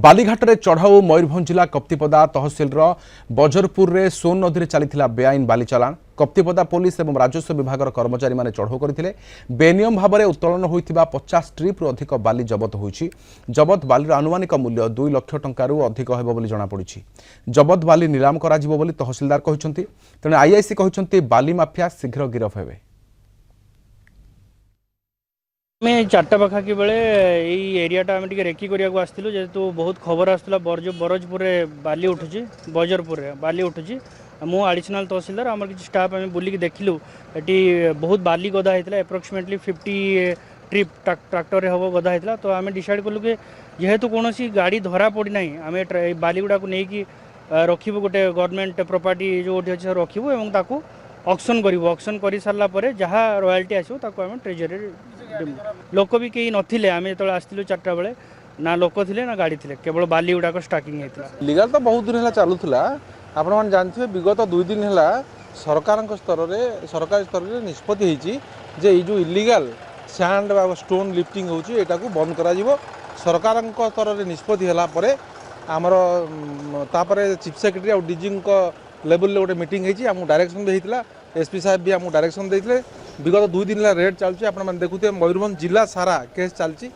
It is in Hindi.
बालीघाट में चढ़ाऊ मयूरभंज जिला कप्तिपदा तहसिल बजरपुर में सोन नदी में चली बेआईन बाली चलाण कप्तिपदा पुलिस और राजस्व विभाग कर्मचारी माने चढ़ाऊ करते बेनियम भाव में उत्तोलन होता 50 ट्रिप्रु अधिक बाली जबत होती। जबत बालीर आनुमानिक मूल्य 2 लाख टंकार अधिक होगा जमापड़ी। जबत बाली नीलाम करा तहसिलदार कहते तेणु आईआईसी कहते बाली माफिया शीघ्र गिरफ हे। मैं चार्टा पाखापाखि बेले यही एरियाटा आम रेकी करने आसलु जेहेतु बहुत खबर आसाला बरजपुर बाली उठुची बजरपुर बाली उठुची मु एडिशनल तहसीलदार आम कि स्टाफ आम बुलिक देखलु ये बहुत बाली गदा होता एप्रोक्सीमेटली 50 ट्रिप ट्राक्टर हम गदा होता। तो आम डिसाइड कलु कि जेहेतु कौन गाड़ी धरा पड़ी ना आम बाली गुड़ा को लेकिन रखू गोटे गवर्नमेंट प्रॉपर्टी जो अच्छे रखू और ऑक्शन करूँ ऑक्शन कर सारा पर जहाँ रॉयल्टी आसो आम ट्रेजरी लोक भी कहीं नथिले आम जो आसलु 4टा बेले ना लोक थे ना गाड़ी थे केवल बाली गुड़ाक स्टाकिंग होता। लीगल तो बहुत दिन है चलूला आपण मैंने जानते विगत 2 दिन है सरकार स्तर में सरकारी स्तर में निष्पत्ति होती जे जो इलीगल सैंड स्टोन लिफ्टिंग होटा को बंद करा सरकार स्तर में निष्पत्ति है आमर चीफ सेक्रेटरी और डीजी लेवल गोटे मीटिंग होती आमको डायरेक्शन भी होता एसपी साहब भी आमको डायरेक्शन देते विगत 2 दिन रेड चलती आप देखुए मयूरभंज जिला सारा केस चलती।